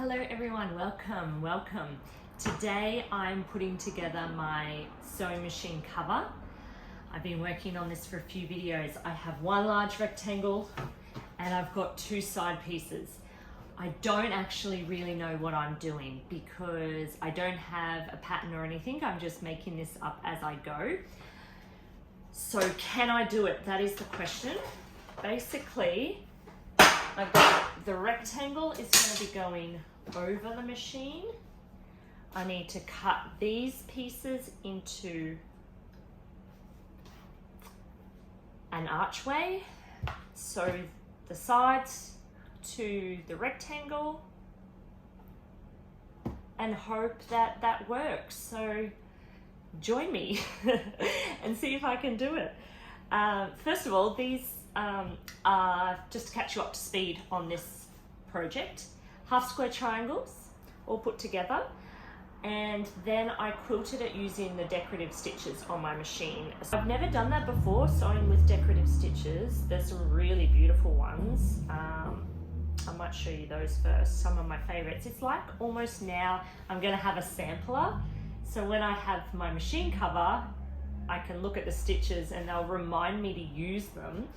Hello everyone, welcome. Today I'm putting together my sewing machine cover. I've been working on this for a few videos. I have one large rectangle and I've got two side pieces. I don't actually really know what I'm doing because I don't have a pattern or anything. I'm just making this up as I go. So can I do it? That is the question. Basically, I've got the rectangle is going to be going over the machine. I need to cut these pieces into an archway. So the sides to the rectangle and hope that that works. So join me and see if I can do it. First of all, these are just to catch you up to speed on this project. Half square triangles all put together, and then I quilted it using the decorative stitches on my machine. So I've never done that before, sewing with decorative stitches. There's some really beautiful ones. I might show you those first, some of my favorites. It's like almost now I'm gonna have a sampler. So when I have my machine cover, I can look at the stitches and they'll remind me to use them.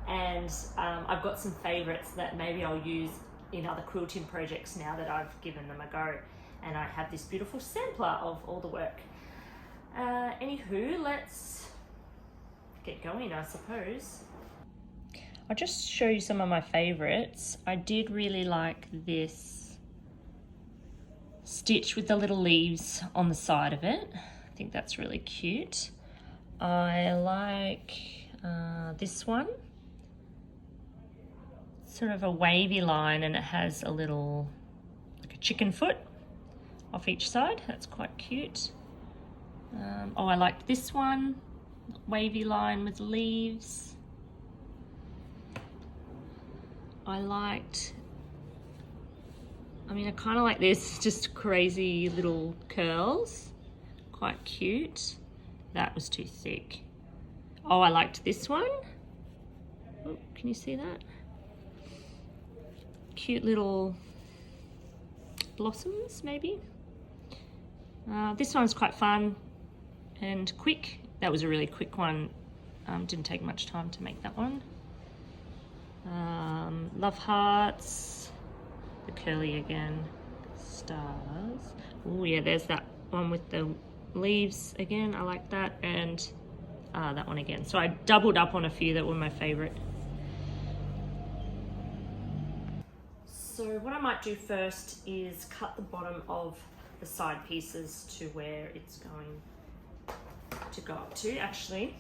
And I've got some favorites that maybe I'll use in other quilting projects now that I've given them a go. And I have this beautiful sampler of all the work. Anywho, let's get going, I suppose. I'll just show you some of my favorites. I did really like this stitch with the little leaves on the side of it. I think that's really cute. I like this one. Sort of a wavy line, and it has a little, like a chicken foot off each side. That's quite cute. I liked this one, wavy line with leaves. I kind of like this, just crazy little curls. Quite cute. That was too thick. Oh, I liked this one. Oh, can you see that? Cute little blossoms, maybe. This one's quite fun and quick. That was a really quick one. Didn't take much time to make that one. Love hearts, the curly again, stars. Oh yeah, there's that one with the leaves again. I like that, and that one again. So I doubled up on a few that were my favorite. So what I might do first is cut the bottom of the side pieces to where it's going to go up to. Actually,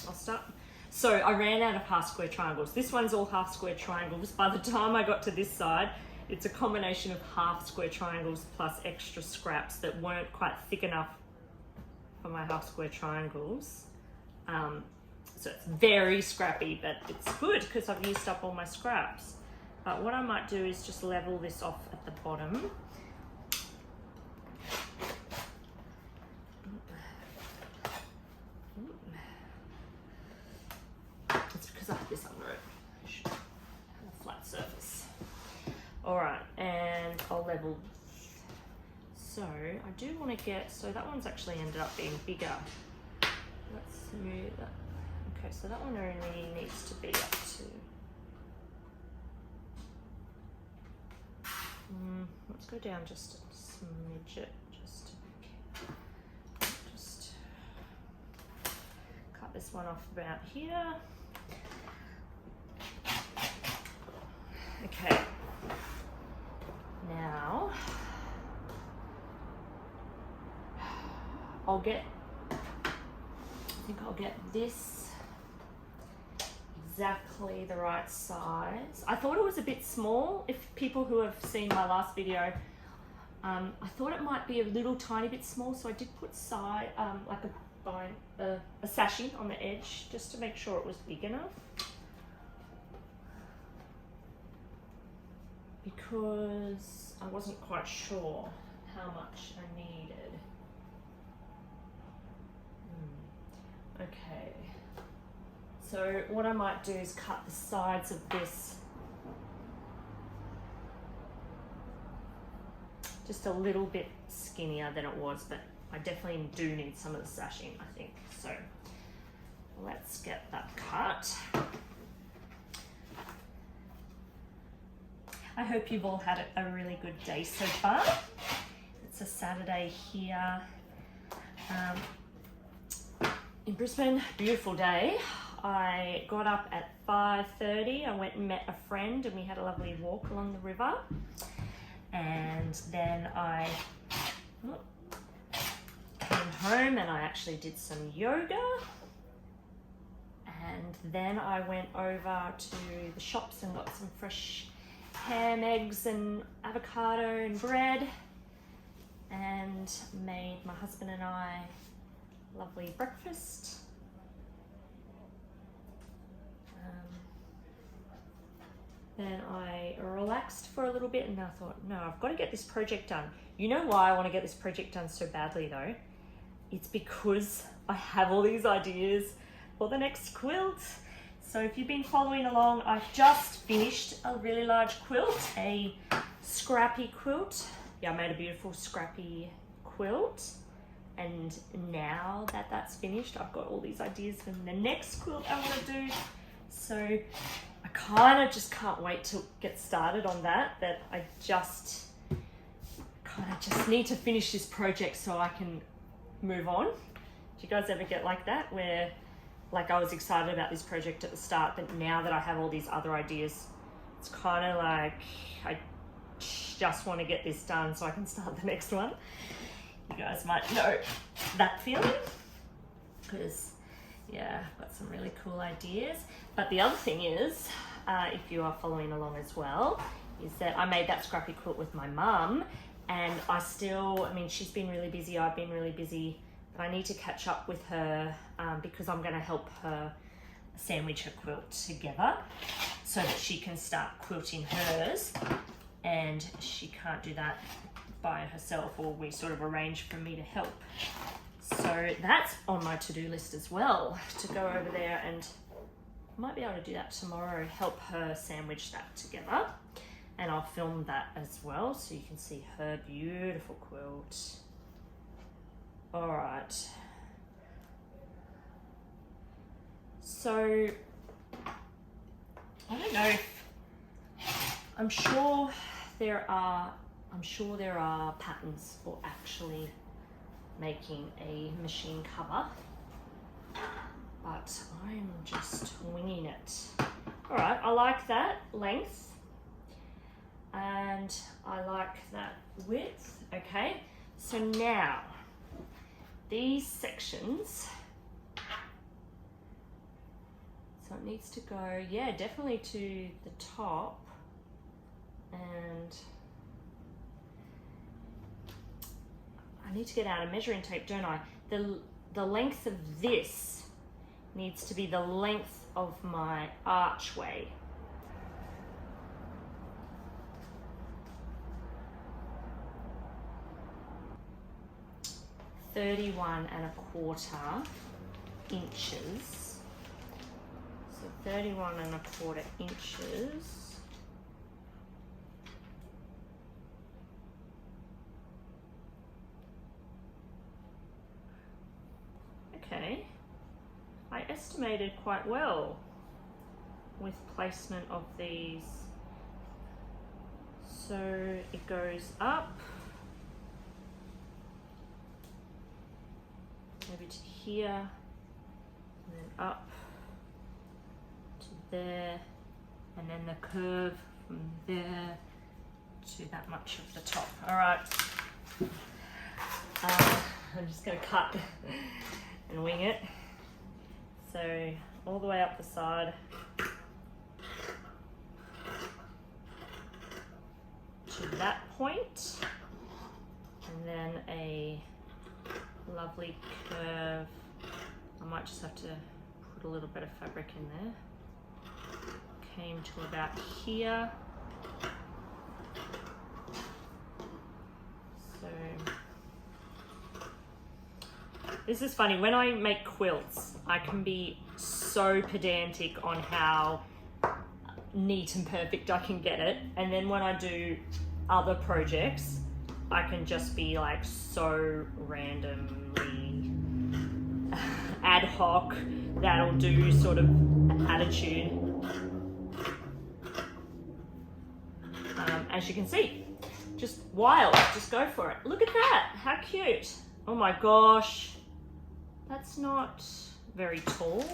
I'll start. So I ran out of half square triangles. This one's all half square triangles. By the time I got to this side, it's a combination of half square triangles plus extra scraps that weren't quite thick enough for my half square triangles. So it's very scrappy, but it's good because I've used up all my scraps. But what I might do is just level this off at the bottom. It's because I have this under it. I should have a flat surface. All right, and I'll level. So I do want to get, so that one's actually ended up being bigger. Let's move that. Okay, so that one only needs to be up to. Let's go down just a smidget, just cut this one off about here. Okay, now I think I'll get this exactly the right size. I thought it was a bit small. If people who have seen my last video, I thought it might be a little tiny bit small, so I did put like a sashing on the edge just to make sure it was big enough, because I wasn't quite sure how much I needed. Okay. So what I might do is cut the sides of this just a little bit skinnier than it was, but I definitely do need some of the sashing, I think. So let's get that cut. I hope you've all had a really good day so far. It's a Saturday here in Brisbane. Beautiful day. I got up at 5:30. I went and met a friend and we had a lovely walk along the river. And then I came home and I actually did some yoga. And then I went over to the shops and got some fresh ham, eggs and avocado and bread, and made my husband and I lovely breakfast. Then I relaxed for a little bit and I thought, no, I've got to get this project done. You know why I want to get this project done so badly though? It's because I have all these ideas for the next quilt. So if you've been following along, I've just finished a really large quilt, a scrappy quilt. Yeah, I made a beautiful scrappy quilt. And now that that's finished, I've got all these ideas for the next quilt I want to do. So I kind of just can't wait to get started on that. That I just kind of just need to finish this project so I can move on. Do you guys ever get like that, where like I was excited about this project at the start, but now that I have all these other ideas, it's kind of like I just want to get this done so I can start the next one. You guys might know that feeling, because yeah, I've got some really cool ideas. But the other thing is, if you are following along as well, is that I made that scrappy quilt with my mum, and I mean, she's been really busy, I've been really busy, but I need to catch up with her because I'm going to help her sandwich her quilt together so that she can start quilting hers, and she can't do that by herself, or we sort of arrange for me to help. So that's on my to-do list as well, to go over there, and I might be able to do that tomorrow, help her sandwich that together, and I'll film that as well so you can see her beautiful quilt. All right, so I don't know if, I'm sure there are patterns for actually making a machine cover, but I'm just winging it. All right, I like that length and I like that width. Okay, so now these sections, so it needs to go, yeah, definitely to the top, and I need to get out a measuring tape, don't I? The length of this needs to be the length of my archway. (31¼ inches. So 31¼ inches. Okay, I estimated quite well with placement of these. So it goes up maybe to here, and then up to there, and then the curve from there to that much of the top. All right, I'm just going to cut and wing it. So all the way up the side to that point, and then a lovely curve. I might just have to put a little bit of fabric in there. Came to about here. So this is funny, when I make quilts, I can be so pedantic on how neat and perfect I can get it, and then when I do other projects, I can just be like so randomly ad hoc, that'll do sort of attitude. As you can see, just wild, just go for it. Look at that, how cute. Oh my gosh, that's not very tall.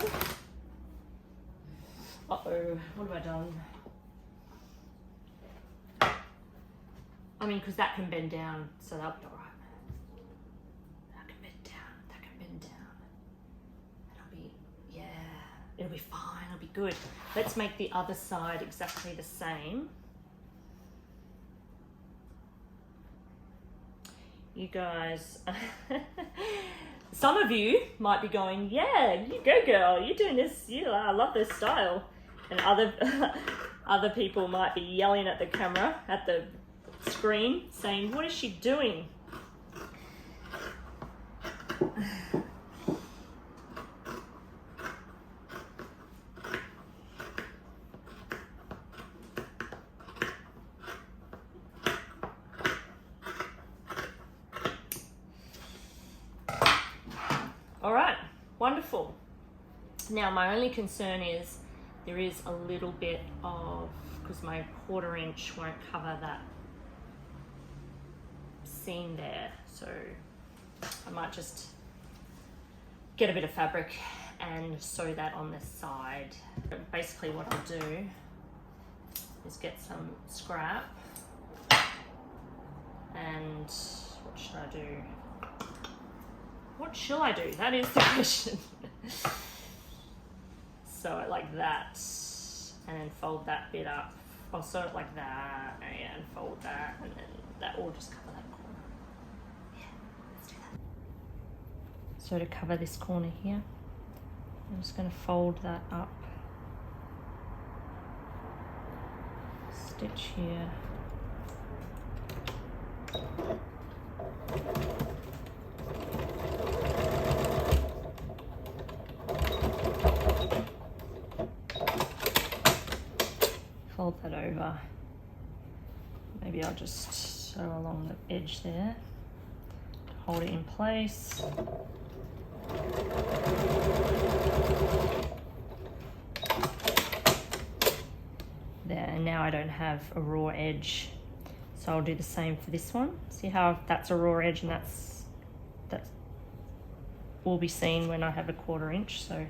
Uh-oh, what have I done? I mean, because that can bend down, so that'll be all right. That can bend down, that can bend down. It'll be, yeah, it'll be fine, it'll be good. Let's make the other side exactly the same. You guys, some of you might be going, yeah, you go girl, you're doing this, I love this style. And other people might be yelling at the camera, at the screen, saying, what is she doing? All right, wonderful. Now my only concern is there is a little bit of, because my 1/4 inch won't cover that seam there, so I might just get a bit of fabric and sew that on this side. Basically what I'll do is get some scrap, and what should I do? What shall I do? That is the question. Sew it like that, and then fold that bit up. I'll sew it like that, and fold that, and then that will just cover that corner. Yeah, let's do that. So to cover this corner here, I'm just going to fold that up. Stitch here. Fold that over. Maybe I'll just sew along the edge there to hold it in place. There, and now I don't have a raw edge, so I'll do the same for this one. See how that's a raw edge, and that will be seen when I have a 1/4 inch. So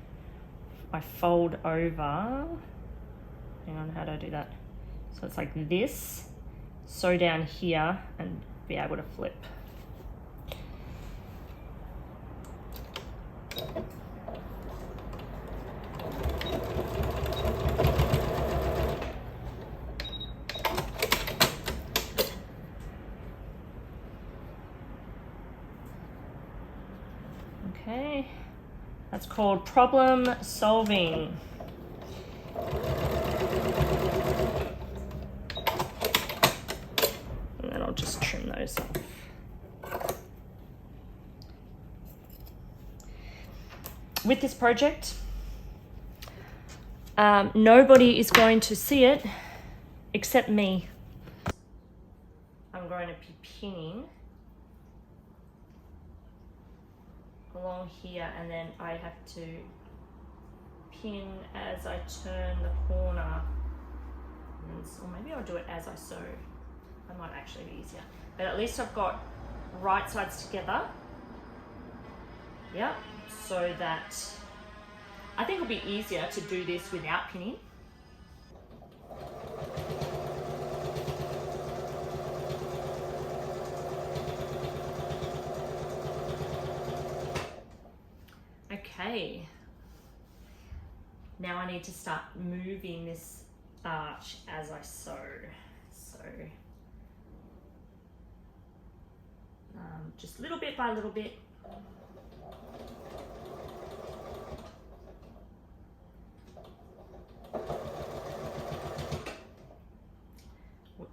I fold over. Hang on, how do I do that? So it's like this, sew down here, and be able to flip. Okay, that's called problem solving. I'll just trim those off. With this project, nobody is going to see it except me. I'm going to be pinning along here, and then I have to pin as I turn the corner, or maybe I'll do it as I sew. That might actually be easier, but at least I've got right sides together. Yep, so that I think it'll be easier to do this without pinning. Okay, now I need to start moving this arch as I sew. So just little bit by little bit.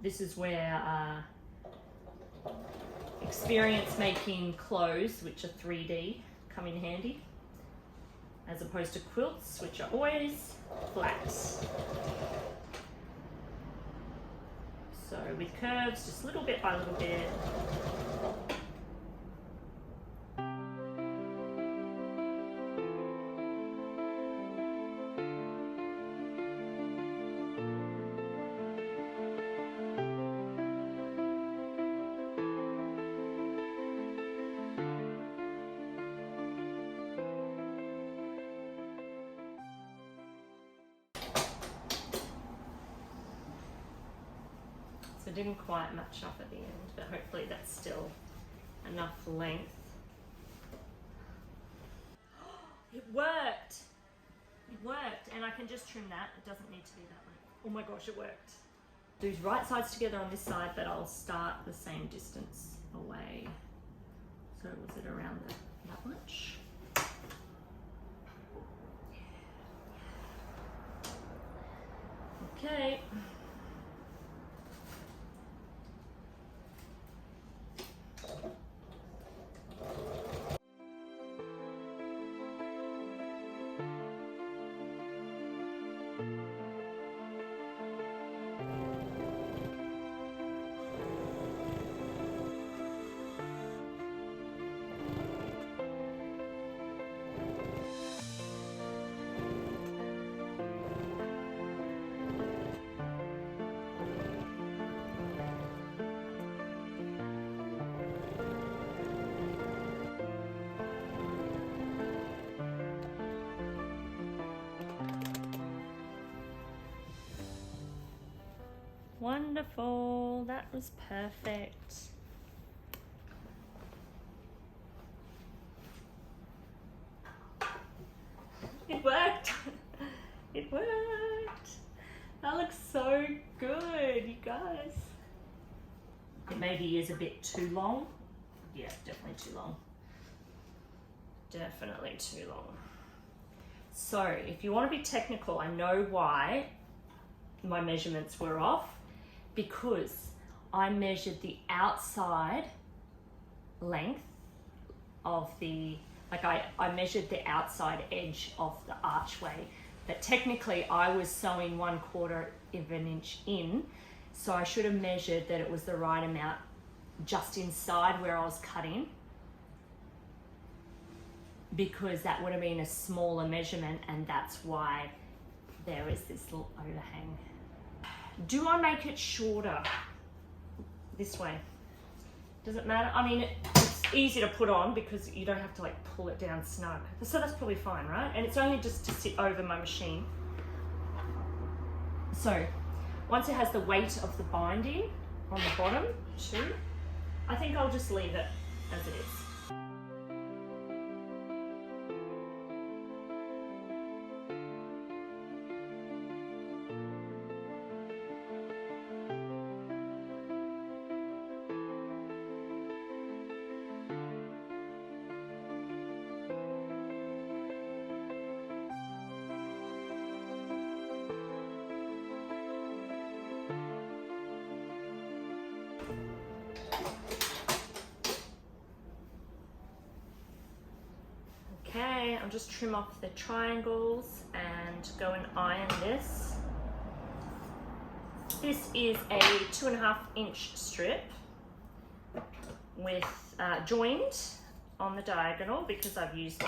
This is where experience making clothes, which are 3D, come in handy, as opposed to quilts, which are always flat. So with curves, just little bit by little bit. didn't quite match up at the end, but hopefully that's still enough length. It worked! It worked, and I can just trim that. It doesn't need to be that length. Oh my gosh, it worked. Do right sides together on this side, but I'll start the same distance away. So was it around that much? Okay. Wonderful, that was perfect. It worked. It worked. That looks so good, you guys. It maybe is a bit too long. Yeah, definitely too long. Definitely too long. So if you want to be technical, I know why my measurements were off, because I measured the outside length of the, like I measured the outside edge of the archway, but technically I was sewing 1/4 of an inch in, so I should have measured that it was the right amount just inside where I was cutting, because that would have been a smaller measurement, and that's why there is this little overhang. Do I make it shorter this way? Does it matter? I mean, it's easy to put on because you don't have to like pull it down snug. So that's probably fine, right? And it's only just to sit over my machine. So once it has the weight of the binding on the bottom too, I think I'll just leave it as it is. Okay, I'll just trim off the triangles and go and iron this. This is a 2.5 inch strip with joined on the diagonal because I've used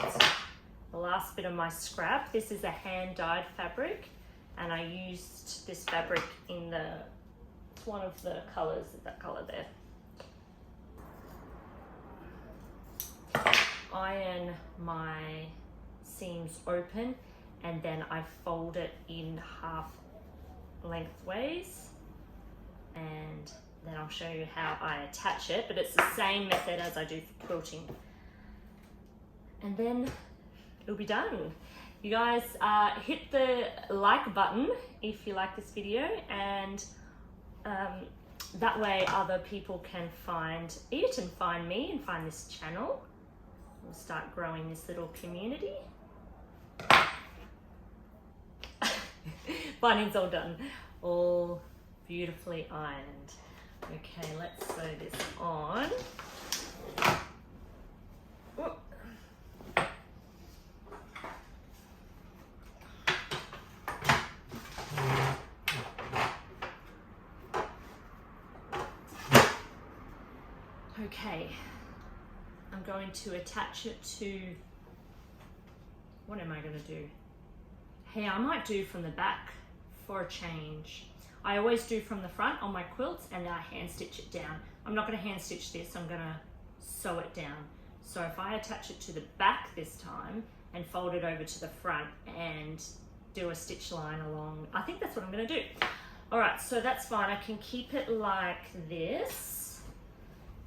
the last bit of my scrap. This is a hand dyed fabric, and I used this fabric in it's one of the colors, that color there. Iron my seams open, and then I fold it in half lengthways, and then I'll show you how I attach it, but it's the same method as I do for quilting. And then it'll be done. You guys hit the like button if you like this video, and that way other people can find it and find me and find this channel. We'll start growing this little community. Binding's all done, all beautifully ironed. Okay, let's sew this on. Whoop. Okay, I'm going to attach it to, what am I going to do? Hey, I might do from the back for a change. I always do from the front on my quilts, and then I hand stitch it down. I'm not going to hand stitch this, I'm going to sew it down. So if I attach it to the back this time and fold it over to the front and do a stitch line along, I think that's what I'm going to do. All right, so that's fine. I can keep it like this,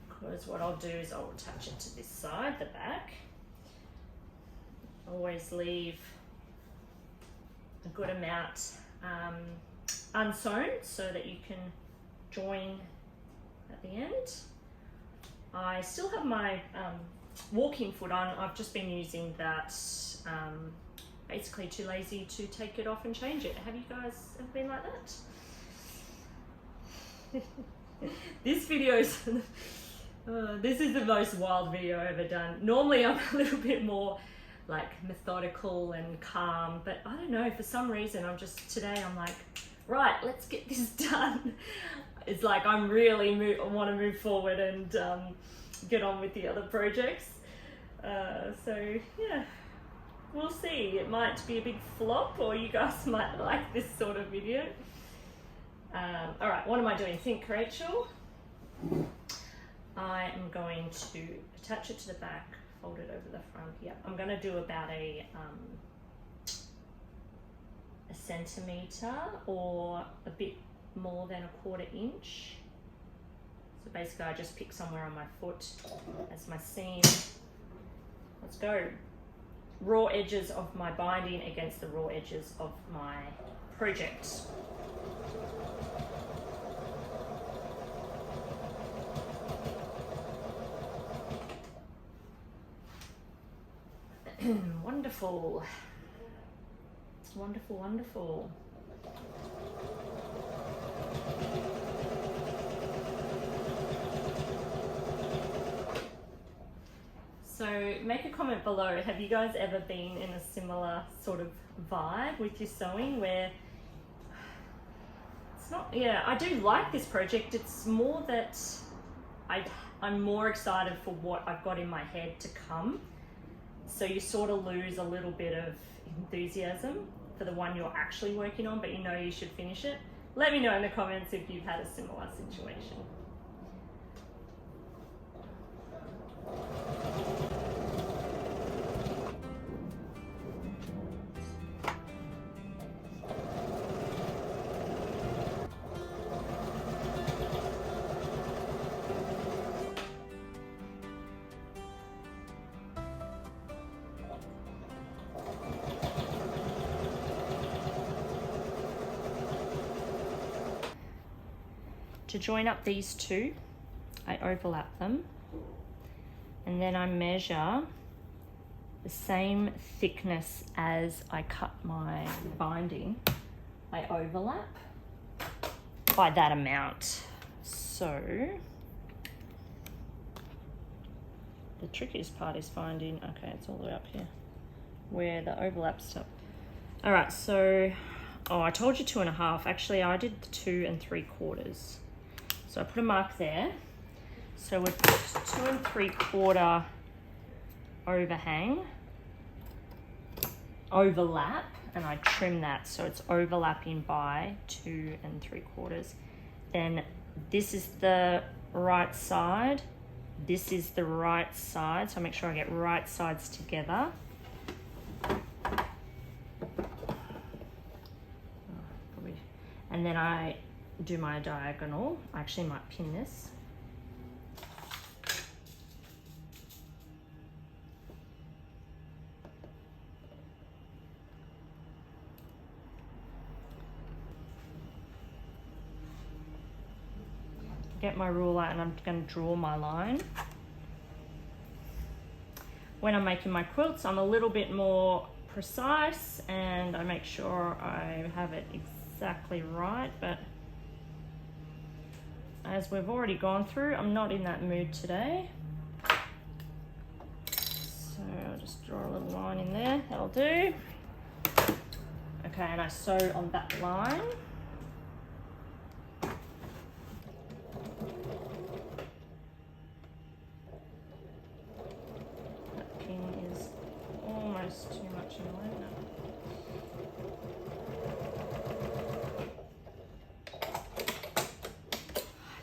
because what I'll do is I'll attach it to this side, the back. Always leave a good amount unsewn so that you can join at the end. I still have my walking foot on. I've just been using that, basically too lazy to take it off and change it. Have you guys ever been like that? This video's this is the most wild video I've ever done. Normally I'm a little bit more like methodical and calm, but I don't know, for some reason today I'm like, right, let's get this done. It's like I'm really want to move forward and get on with the other projects. So yeah, we'll see. It might be a big flop, or you guys might like this sort of video. All right, what am I doing? Think, Rachel. I am going to attach it to the back, fold it over the front. Yeah, I'm going to do about a centimetre or a bit more than 1/4 inch. So basically I just pick somewhere on my foot as my seam. Let's go. Raw edges of my binding against the raw edges of my project. Wonderful. Wonderful, wonderful. So make a comment below. Have you guys ever been in a similar sort of vibe with your sewing where it's not, yeah, I do like this project. It's more that I'm more excited for what I've got in my head to come. So you sort of lose a little bit of enthusiasm for the one you're actually working on, but you know you should finish it. Let me know in the comments if you've had a similar situation. To join up these two, I overlap them, and then I measure the same thickness as I cut my binding. I overlap by that amount. So the trickiest part is finding, okay, it's all the way up here, where the overlap stop. All right, so, oh, I told you 2.5. Actually, I did 2 3/4. So I put a mark there. So we put 2 3/4 overhang, overlap, and I trim that so it's overlapping by 2 3/4. Then this is the right side, this is the right side, so I make sure I get right sides together. And then I do my diagonal. I actually might pin this. Get my ruler and I'm going to draw my line. When I'm making my quilts, I'm a little bit more precise and I make sure I have it exactly right, but as we've already gone through, I'm not in that mood today. So I'll just draw a little line in there, that'll do. Okay, and I sew on that line. That pin is almost too much in the way now.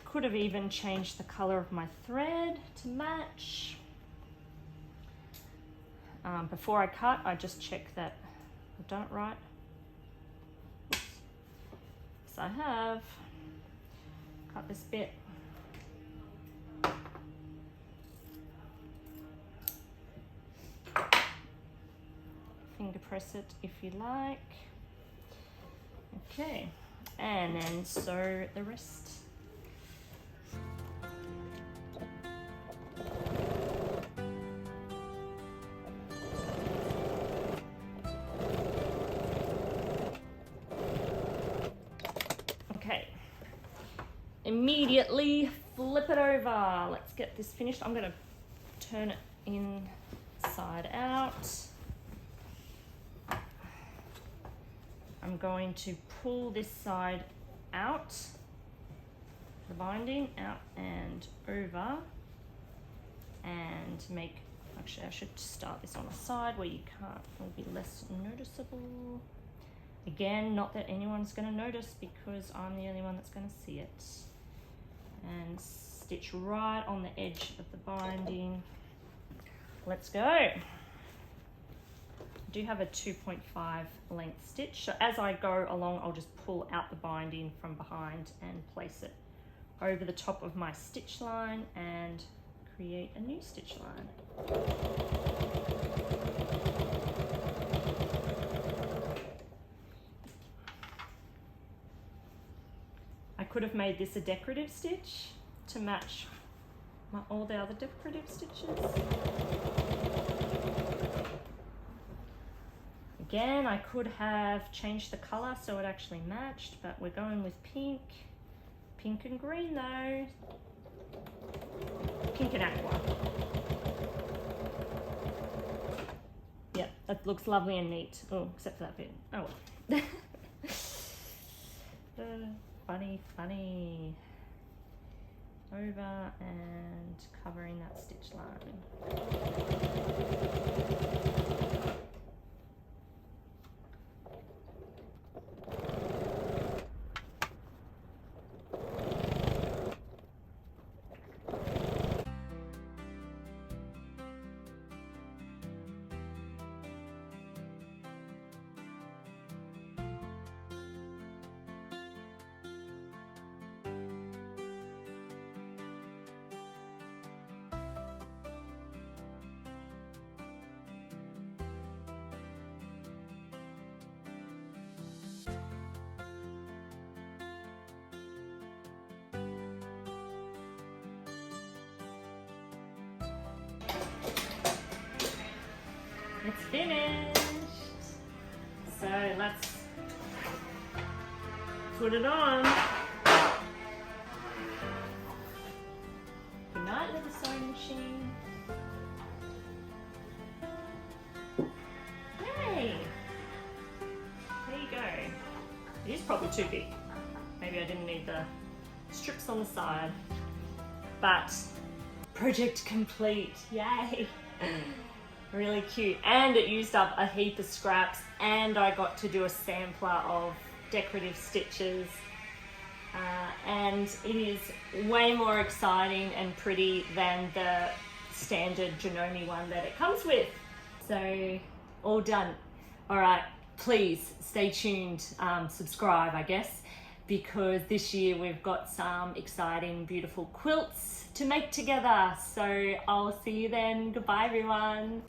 Could have even changed the color of my thread to match. Before I cut, I just check that I've done it right. Oops. Yes, I have. Cut this bit. Finger press it if you like. Okay, and then sew the rest. Okay, immediately flip it over. Let's get this finished. I'm going to turn it inside out. I'm going to pull this side out, the binding out and over, and make, actually I should start this on the side where you can't, it'll be less noticeable. Again, not that anyone's going to notice because I'm the only one that's going to see it. And stitch right on the edge of the binding. Let's go. I do have a 2.5 length stitch, so as I go along I'll just pull out the binding from behind and place it over the top of my stitch line and create a new stitch line. I could have made this a decorative stitch to match all the other decorative stitches. Again, I could have changed the color so it actually matched, but we're going with pink. Pink and green though. Pink and aqua. Yeah, that looks lovely and neat. Oh, except for that bit. Oh well. Funny. Over and covering that stitch line. It's finished. So let's put it on. Good night, little sewing machine. Yay! There you go. It is probably too big. Maybe I didn't need the strips on the side. But project complete. Yay! Really cute, and it used up a heap of scraps, and I got to do a sampler of decorative stitches, and it is way more exciting and pretty than the standard Janome one that it comes with. So all done. All right, please stay tuned, subscribe I guess, because this year we've got some exciting beautiful quilts to make together. So I'll see you then. Goodbye everyone.